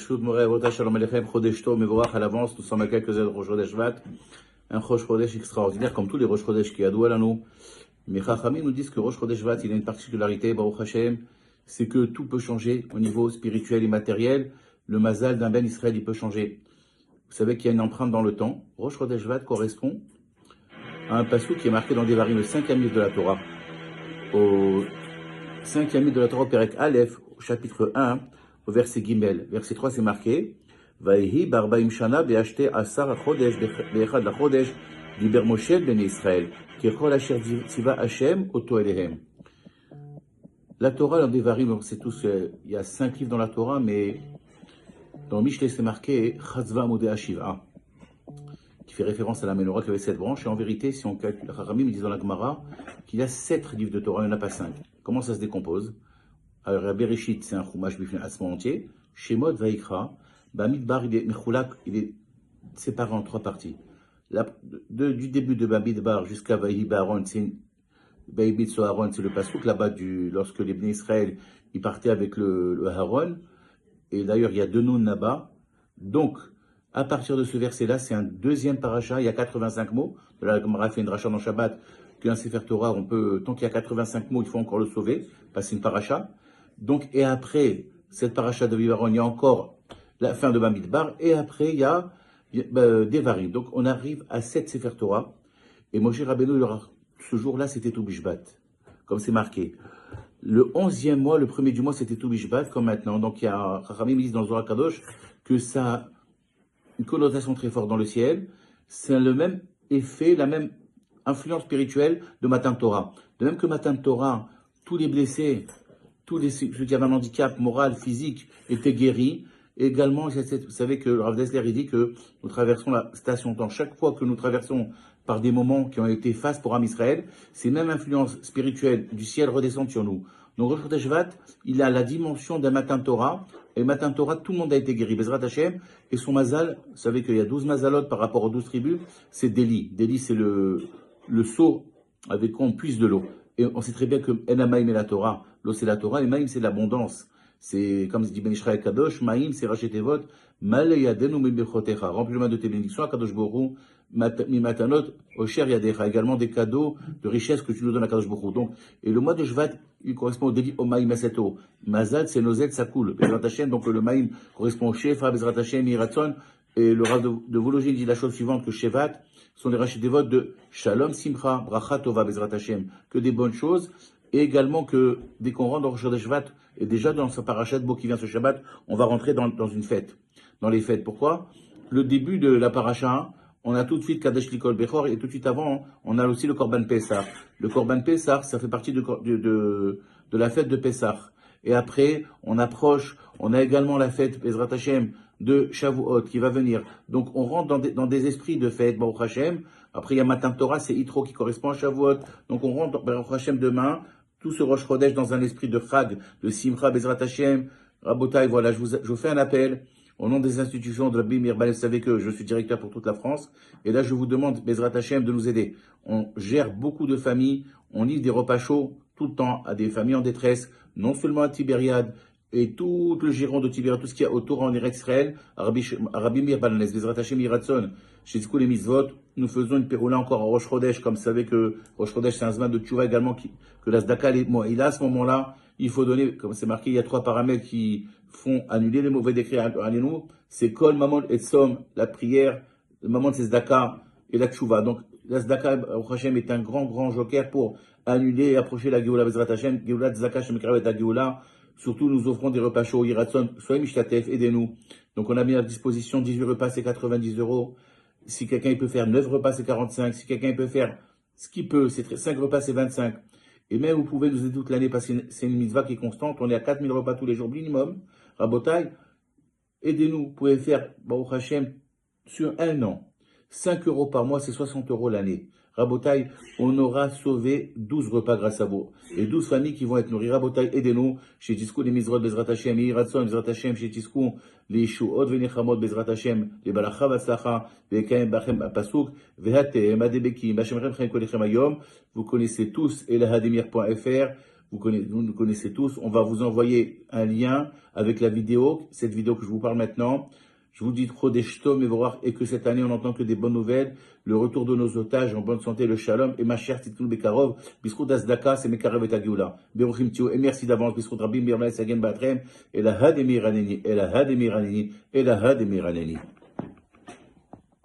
Pashut Moreh Avota Shalom Alechem, Chodesh Tov Mevorach à l'avance, nous sommes à quelques heures de Rosh Chodesh Vat, un Rosh Chodesh extraordinaire comme tous les Rosh Chodesh qui adouent à nous. Mais Chachamim nous disent que Rosh Chodesh Vat, il a une particularité, Baruch Hashem, c'est que tout peut changer au niveau spirituel et matériel. Le mazal d'un Ben Israël, il peut changer. Vous savez qu'il y a une empreinte dans le temps. Rosh Chodesh Vat correspond à un passou qui est marqué dans Devarim, le 5e livre de la Torah. Au 5e livre de la Torah, Perek Aleph, au chapitre 1, au verset Gimel. Verset 3, c'est marqué Vaïhi barbaim shana be'ashte asar chodesh be'echad la chodesh diber Moshe ben Israël kechol asher tziva Hashem oto elehem. La Torah, dans Devarim, on sait tous, il y a 5 livres dans la Torah, mais dans Mishlei, c'est marqué Chatzva Amodei Hashiva, qui fait référence à la menorah qui avait 7 branches. Et en vérité, si on calcule, Chachamim dit dans la Gemara qu'il y a 7 livres de Torah, il n'y en a pas 5. Comment ça se décompose? Alors, Bereshit, c'est un chumash bifnei atzmo entier. Shemot Vaikra, Bamidbar, il est mechulak, il est séparé en 3 parties. Du début de Bamidbar jusqu'à Vaïhi Baron, c'est le passouk là-bas lorsque les Bnei Israël ils partaient avec le Haron. Et d'ailleurs, il y a 2 noms là-bas. Donc, à partir de ce verset-là, c'est un deuxième paracha. Il y a 85 mots. De la Gemara fait une dracha dans Shabbat qu'un Sefer Torah, tant qu'il y a 85 mots, il faut encore le sauver, passer une paracha. Donc, et après cette paracha de Vivaron, il y a encore la fin de Bamidbar. Et après, il y a Devarim. Donc, on arrive à 7 Sefer Torah. Et Moshe Rabbeinu, ce jour-là, c'était Tou Bishvat, comme c'est marqué. Le 11e mois, le premier du mois, c'était Tou Bishvat, comme maintenant. Donc, il y a Chachamim dit dans Zohar Kadosh que ça a une connotation très forte dans le ciel. C'est le même effet, la même influence spirituelle de Matan Torah. De même que Matan Torah, tous les blessés, ceux qui avaient un handicap moral, physique, étaient guéris. Et également, vous savez que Rav Dessler, il dit que nous traversons la station temps. Chaque fois que nous traversons par des moments qui ont été fastes pour Am Israël, ces mêmes influences spirituelles du ciel redescendent sur nous. Donc, Rosh Chodesh Vat, il a la dimension d'un Matan Torah. Et Matan Torah, tout le monde a été guéri. Bezrat Hashem. Et son mazal, vous savez qu'il y a 12 mazalot par rapport aux 12 tribus, c'est Deli. Deli, c'est le seau avec quoi on puise de l'eau. Et on sait très bien que Enamaim est la Torah. L'eau, c'est la Torah. Et Maïm, c'est l'abondance. C'est, comme dit Ben Israël Kadosh, Maïm, c'est Rachetevot, Maleyadenu Mibechotecha. Remplis-le de tes bénédictions, Kadosh Borou, Mimatanot, Osher Yadecha. Également des cadeaux de richesse que tu nous donnes à Kadosh Borou. Donc, et le mois de Shvat, il correspond au délit au Maïm Aseto. Mazal, c'est Nozet, ça coule. Bezrat Hashem, donc le Maïm correspond au Shefa, Bezrat Hashem, Yiratzon. Et le Rav de Vologine dit la chose suivante, que Shevat sont les Rachetevot de Shalom Simcha, Bracha Tova, Bezrat Hashem. Que des bonnes choses. Et également que dès qu'on rentre dans Rosh Chodesh Vat, et déjà dans sa parachat beau qui vient ce Shabbat, on va rentrer dans une fête, dans les fêtes. Pourquoi? Le début de la paracha, on a tout de suite Kadesh Likol Bechor, et tout de suite avant, on a aussi le Korban Pessah. Le Korban Pessah, ça fait partie de la fête de Pessah. Et après, on approche, on a également la fête, Bezrat Hashem, de Shavuot qui va venir. Donc on rentre dans des esprits de fête, Baruch Hashem. Après, il y a Matan Torah, c'est Yitro qui correspond à Shavuot. Donc on rentre, Baruch Hashem, demain, tout ce Rosh Chodesh dans un esprit de Chag, de Simcha, Bezrat Hashem. Rabotai, voilà, je vous fais un appel au nom des institutions de Rabbi Meir Balev. Vous savez que je suis directeur pour toute la France. Et là, je vous demande, Bezrat Hashem, de nous aider. On gère beaucoup de familles, on livre des repas chauds tout le temps à des familles en détresse, non seulement à Tibériade, et tout le giron de Tibériade, tout ce qu'il y a autour en Eretz-Israël, Rabbi Meir Balev, Bezrat Hashem Yiratzon, chez Zkou les Mitzvot, nous faisons une péroula encore en Rosh Chodesh, comme vous savez que Rosh Chodesh c'est un zman de Tchouva également, que la Zdaka, il a à ce moment-là, il faut donner, comme c'est marqué, il y a 3 paramètres qui font annuler les mauvais décrets à nous, c'est Kol, Mamon et Tzom, la prière, le Mamon c'est Zdaka et la Tchouva. Donc la Zdaka, Hashem, est un grand joker pour annuler et approcher la Géoula Bezrat Hashem, Géoula Tzaka, Shemekaravet la Géoula. Surtout, nous offrons des repas chauds, Yiratzon, soyez Mishtatef, aidez-nous. Donc on a mis à disposition 18 repas, c'est 90 €. Si quelqu'un peut faire 9 repas, c'est 45. Si quelqu'un peut faire ce qu'il peut, c'est 5 repas, c'est 25. Et même vous pouvez nous aider toute l'année parce que c'est une mitzvah qui est constante. On est à 4000 repas tous les jours minimum. Rabotai, aidez-nous. Vous pouvez faire, Baruch Hashem, sur un an. 5 € par mois, c'est 60 € l'année. Rabotai, on aura sauvé 12 repas grâce à vous. Et 12 familles qui vont être nourries. Rabotai, aidez-nous. Chez Tiskou, les Mizrot, Bezrat Hashem, Yiratzon, Bezrat Hashem, chez Tiskou, les Shuot, Venechamot, Bezrat Hashem, les Balacha, Vaslacha, Vekaim, Bachem, Pasuk, Vehatem, Adebekim, Bachem, Chem, Kolechem, Ayom. Vous connaissez tous elahademir.fr. vous nous connaissez tous. On va vous envoyer un lien avec la vidéo, cette vidéo que je vous parle maintenant. Je vous dis Chodesh Tov Mevorach et que cette année on n'entend que des bonnes nouvelles, le retour de nos otages en bonne santé, le shalom et ma chère Titkun Bekarov, Bisrout Asdaka, c'est Mekarev et Agioula. Beruchim Tio et merci d'avance, Bisrout Rabim Birna Sagen Batrem et la Hademir Aneni, et la Hademir Aneni, et la Hademir Aneni.